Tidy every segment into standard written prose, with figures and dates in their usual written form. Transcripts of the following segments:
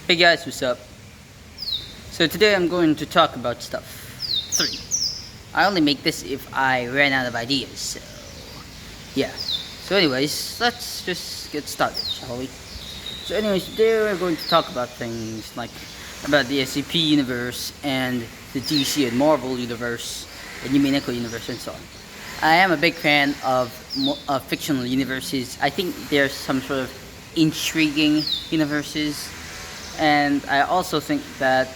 Hey guys, what's up? So today I'm going to talk about stuff 3. I only make this if I ran out of ideas, so yeah. So anyways, let's just get started, shall we? So anyways, today we're going to talk about things like about the SCP universe and the DC and Marvel universe and Yumineko universe and so on. I am a big fan of fictional universes. I think there's some sort of intriguing universes, and I also think that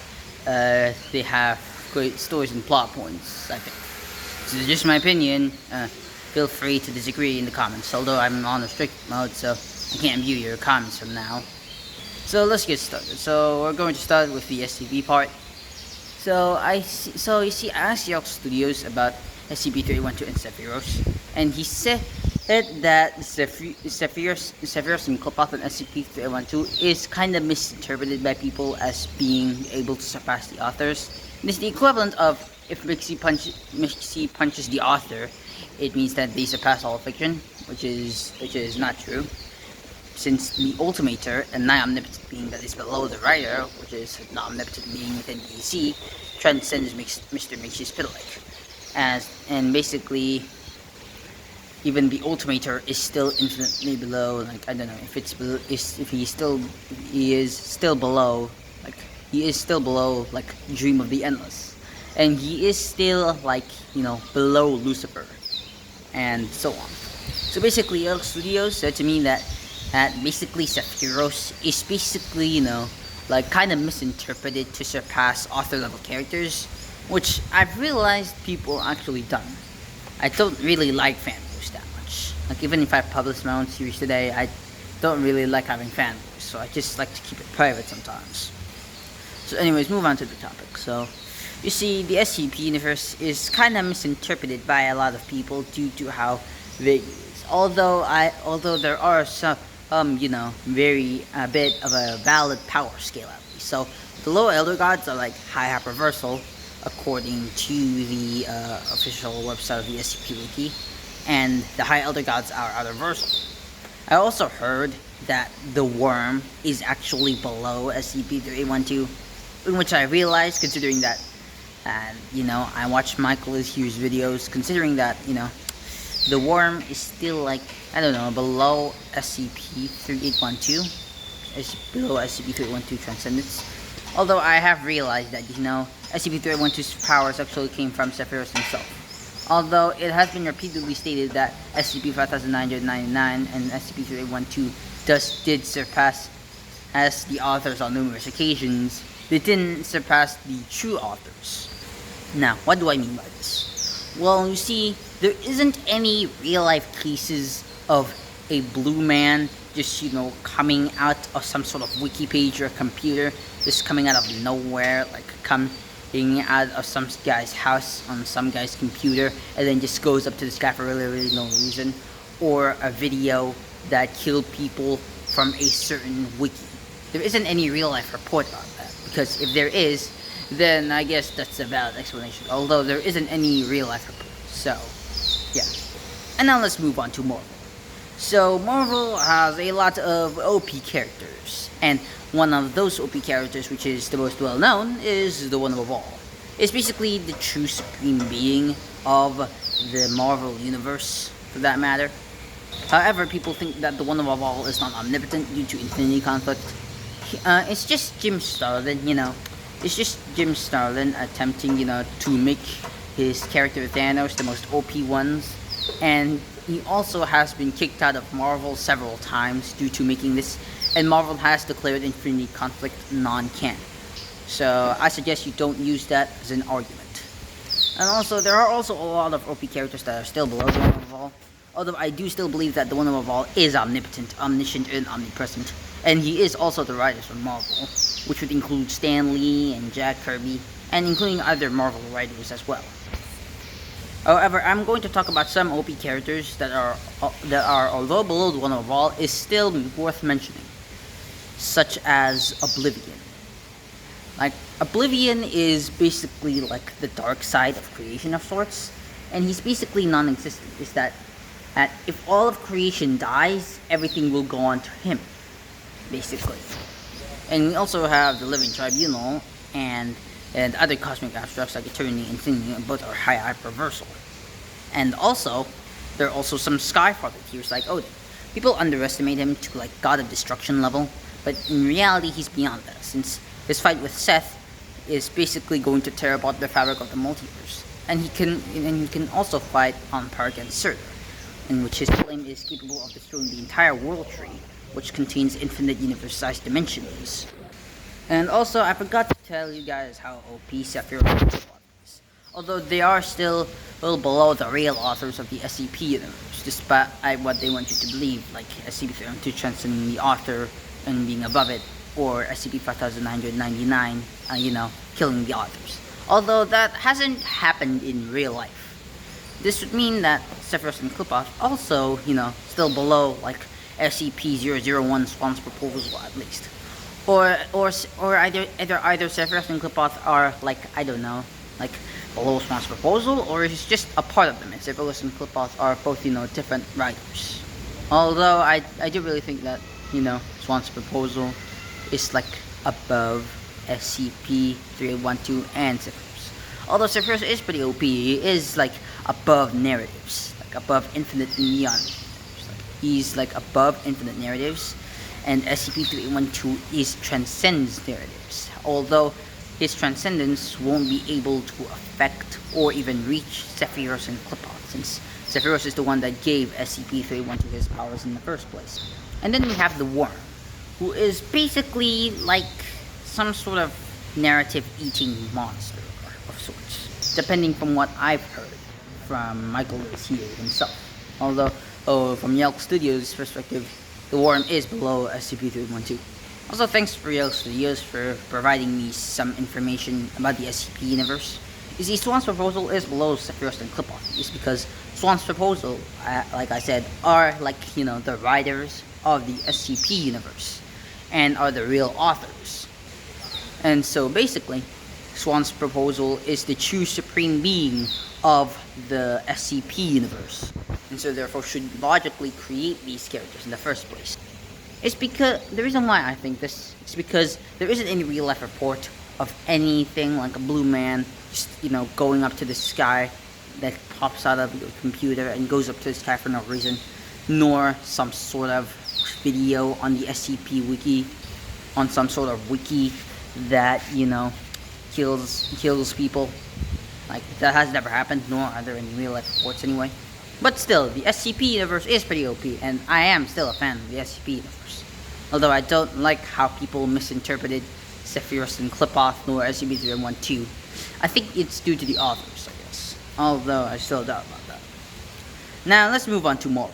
they have great stories and plot points, I think. This is just my opinion. Feel free to disagree in the comments, although I'm on a strict mode, so I can't view your comments from now. So let's get started. So we're going to start with the SCP part. So you see, I asked York Studios about SCP-312 and Sephiroth, and he said that Sephiroth and Klopath on SCP-312 is kind of misinterpreted by people as being able to surpass the authors. It is the equivalent of if Mixie punches the author, it means that they surpass all fiction, which is not true, since the Ultimator and non-omnipotent being that is below the writer, which is the omnipotent being within DC, transcends Mr. Mixie's Fiddlelick. And basically, even the Ultimator is still infinitely below. Like, I don't know if he is still below like Dream of the Endless, and he is still like below Lucifer, and so on. So basically, York Studios said to me that basically Sephiroth is basically like kind of misinterpreted to surpass author level characters, which I've realized people actually done. I don't really like fanboys that much. Like, even if I publish my own series today, I don't really like having fanboys, so I just like to keep it private sometimes. So anyways, move on to the topic. So, you see, the SCP universe is kind of misinterpreted by a lot of people due to how vague it is. Although there are some, very a bit of a valid power scale at least. So, the lower Elder Gods are like high hyperversal, according to the official website of the SCP Wiki, and the High Elder Gods are outerversal. I also heard that the Worm is actually below SCP-3812, in which I realized, considering that, I watched Michael Ishue's videos, considering that, the Worm is still like, I don't know, below SCP-3812, below SCP-3812 Transcendence. Although I have realized that, SCP-3812's powers actually came from Sephiroth himself. Although it has been repeatedly stated that SCP-5999 and SCP-3812 did surpass as the authors on numerous occasions, they didn't surpass the true authors. Now, what do I mean by this? Well, you see, there isn't any real-life cases of a blue man just, coming out of some sort of wiki page or computer, just coming out of nowhere, like coming out of some guy's house on some guy's computer, and then just goes up to the sky for really no reason, or a video that killed people from a certain wiki. There isn't any real-life report about that, because if there is, then I guess that's a valid explanation, although there isn't any real-life report. So, yeah. And now let's move on to Marvel. So, Marvel has a lot of OP characters, and one of those OP characters, which is the most well-known, is the One Above All. It's basically the true supreme being of the Marvel Universe, for that matter. However, people think that the One Above All is not omnipotent due to Infinity Conflict. It's just Jim Starlin, It's just Jim Starlin attempting, to make his character Thanos the most OP ones, and he also has been kicked out of Marvel several times due to making this, and Marvel has declared Infinity Conflict non-canon. So I suggest you don't use that as an argument. And also, there are also a lot of OP characters that are still below the One Above All, although I do still believe that the One Above All is omnipotent, omniscient, and omnipresent, and he is also the writers from Marvel, which would include Stan Lee and Jack Kirby, and including other Marvel writers as well. However, I'm going to talk about some OP characters that are although below the One Above All, is still worth mentioning, such as Oblivion. Like, Oblivion is basically like the dark side of creation of sorts, and he's basically non-existent. Is that if all of creation dies, everything will go on to him, basically. And we also have the Living Tribunal and other cosmic abstracts like Eternity and Infinity, and both are high hyperversal. And also, there are also some Skyfather tiers like Odin. People underestimate him to like God of Destruction level, but in reality he's beyond that, since his fight with Seth is basically going to tear apart the fabric of the multiverse. And he can also fight on par against Surtur, in which his flame is capable of destroying the entire world tree, which contains infinite universe-sized dimensions. And also, I forgot to tell you guys how OP Sephiroth is. Although they are still a little below the real authors of the SCP universe, despite what they want you to believe, like SCP-312 transcending the author and being above it, or SCP-5999, killing the authors. Although that hasn't happened in real life. This would mean that Sephiroth and Qlipoth also, still below, like, SCP-001 Swan's proposal at least. Or either Sephiroth and Qlipoth are, like, I don't know, like, below Swan's proposal, or it's just a part of them, and Sephiroth and Qlipoth are both, different writers. Although, I do really think that, Swan's proposal is, like, above SCP-3812 and Sephiroth. Although Sephiroth is pretty OP, he is, like, above narratives, like, above infinite and neon. He's, like, above infinite narratives, and SCP-3812 transcends narratives, although his transcendence won't be able to affect or even reach Sephiroth and Qlipoth, since Sephiroth is the one that gave SCP-3812 his powers in the first place. And then we have the Worm, who is basically like some sort of narrative-eating monster of sorts, depending from what I've heard from Michael Lucio himself. Although, from Yelk Studios' perspective, the Worm is below SCP-312. Also, thanks for Yelk Studios for providing me some information about the SCP universe. You see, Swan's proposal is below Sephiroth and Qlipoth. It's because Swan's proposal, like I said, are like, the writers of the SCP universe, and are the real authors. And so basically, Swan's proposal is the true supreme being of the SCP universe, and so therefore should logically create these characters in the first place. It's because, the reason why I think this is because there isn't any real life report of anything like a blue man just, going up to the sky that pops out of your computer and goes up to the sky for no reason, nor some sort of video on the SCP wiki, on some sort of wiki that, kills people. Like, that has never happened, nor are there any real life reports anyway. But still, the SCP universe is pretty OP, and I am still a fan of the SCP universe. Although I don't like how people misinterpreted Sephiroth and Qlipoth nor SCP-312. I think it's due to the authors, I guess. Although I still doubt about that. Now, let's move on to Marvel.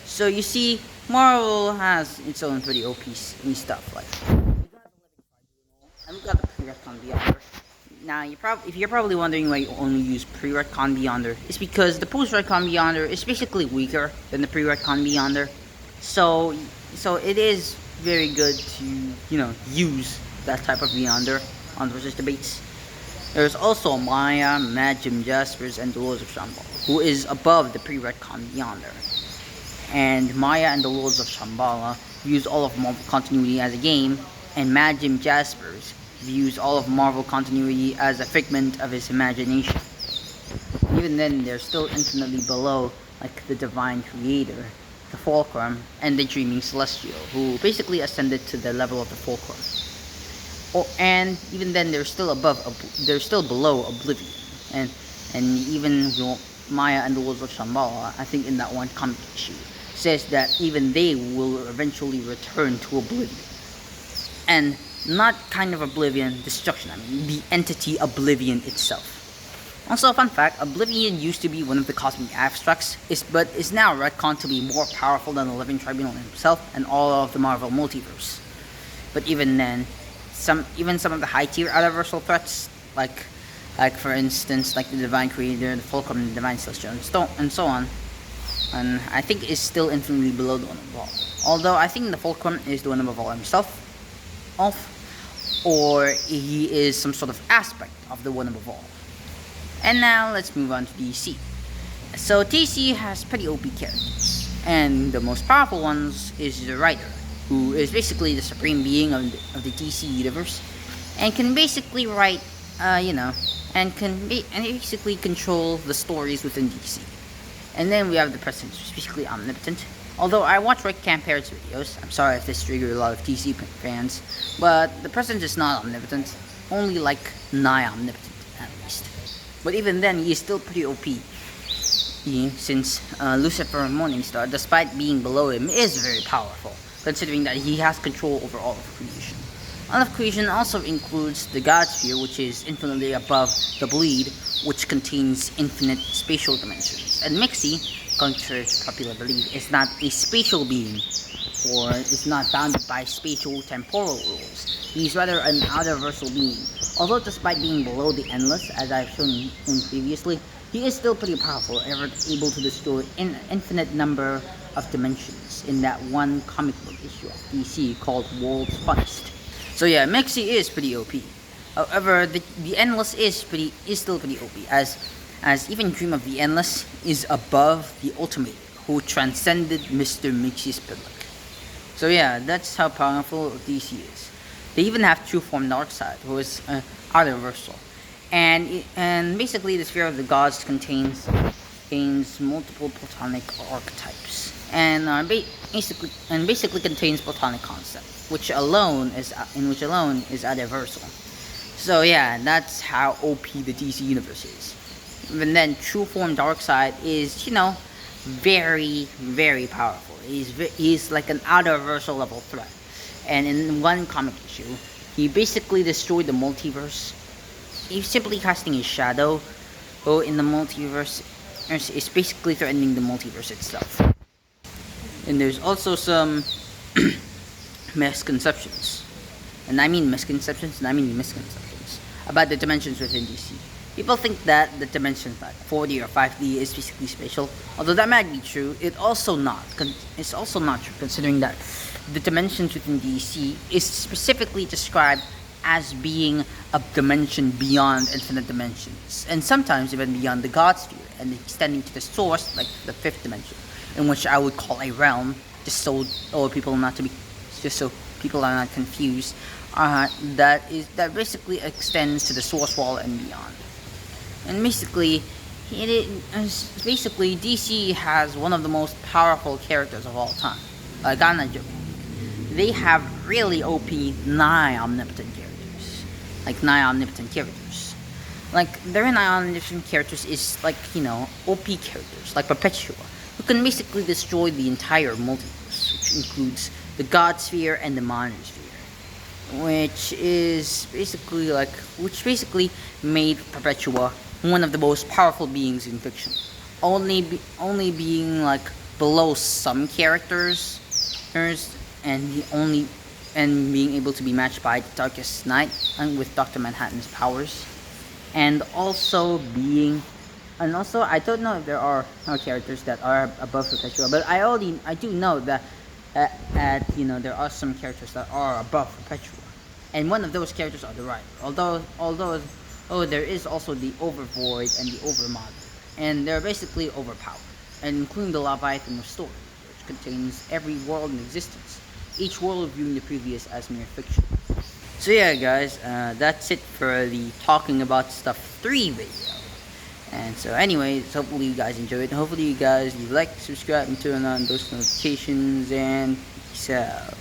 So, you see, Marvel has its own pretty OP stuff, like, and we got the Pre-Retcon Beyonder. Now, if you're probably wondering why you only use Pre-Retcon Beyonder, it's because the Post-Retcon Beyonder is basically weaker than the Pre-Retcon Beyonder. So it is very good to, use that type of Beyonder on versus debates. There's also Maya, Mad Jim Jaspers, and the Lords of Shambhala, who is above the Pre-Retcon Beyonder. And Maya and the Lords of Shambhala use all of Marvel continuity as a game, and Mad Jim Jaspers views all of Marvel continuity as a figment of his imagination. Even then, they're still infinitely below, like, the Divine Creator, the Fulcrum, and the Dreaming Celestial, who basically ascended to the level of the Fulcrum. And even then, they're still below Oblivion, and even Maya and the Lords of Shambhala, I think in that one comic issue, says that even they will eventually return to Oblivion. And not kind of Oblivion, destruction, I mean the entity Oblivion itself. Also, a fun fact, Oblivion used to be one of the cosmic abstracts, but is now retconned to be more powerful than the Living Tribunal himself and all of the Marvel multiverse. But even then, some of the high-tier universal threats, like for instance, like the Divine Creator, the Fulcrum, the Divine Celestial, and so on, and I think is still infinitely below the one of all. Although I think the Fulcrum is the one of all himself, or he is some sort of aspect of the one above all. And now let's move on to DC. So DC has pretty OP characters, and the most powerful ones is the Rider, who is basically the supreme being of the DC universe, and can basically write, and basically control the stories within DC. And then we have the President, who's basically omnipotent. Although I watch Rick Camper's videos, I'm sorry if this triggered a lot of DC fans, but the President is not omnipotent, only like nigh omnipotent at least. But even then, he is still pretty OP. Since Lucifer Morningstar, despite being below him, is very powerful, considering that he has control over all of creation. All of creation also includes the God Sphere, which is infinitely above the Bleed, which contains infinite spatial dimensions. And Mixie, contrary to popular belief, is not a spatial being, or is not bounded by spatial temporal rules. He is rather an outer-versal being. Although despite being below the Endless, as I've shown in previously, he is still pretty powerful, ever able to destroy an infinite number of dimensions in that one comic book issue of DC called World's Funniest. So yeah, Mexi is pretty OP. However, the Endless is still pretty OP, as even Dream of the Endless is above the Ultimate, who transcended Mr. Mixi's public. So yeah, that's how powerful DC is. They even have True Form Darkseid, who is outer-versal. And basically the Sphere of the Gods contains multiple platonic archetypes, and basically contains platonic concept, which alone is universal. So yeah, that's how OP the DC universe is. And then True Form Darkseid is, very, very powerful. He's like an outer-versal level threat. And in one comic issue, he basically destroyed the multiverse. He's simply casting his shadow, who in the multiverse is basically threatening the multiverse itself. And there's also some misconceptions about the dimensions within DC. People think that the dimensions like 4D or 5D is basically spatial. Although that might be true, it's also not true, considering that the dimensions within DC is specifically described as being a dimension beyond infinite dimensions, and sometimes even beyond the God Sphere, and extending to the source, like the fifth dimension, in which I would call a realm, just so people are not confused. That basically extends to the source wall and beyond. And basically, DC has one of the most powerful characters of all time. I'm not joking. They have really OP nigh omnipotent characters. Like, their nigh omnipotent characters is like, OP characters, like Perpetua, who can basically destroy the entire multiverse, which includes the God Sphere and the Mono Sphere, which basically made Perpetua one of the most powerful beings in fiction, only being like below some characters, and being able to be matched by the Darkest Knight with Dr. Manhattan's powers, and also I don't know if there are characters that are above Perpetua, but I do know that there are some characters that are above Perpetua, and one of those characters are the Rider. Although there is also the Overvoid and the Overmodel, and they're basically overpowered, and including the Leviathan Restored, which contains every world in existence, each world viewing the previous as mere fiction. So yeah, guys, that's it for the Talking About Stuff 3 video. And so anyways, hopefully you guys enjoyed. Hopefully you guys like, subscribe, and turn on those notifications, and peace out.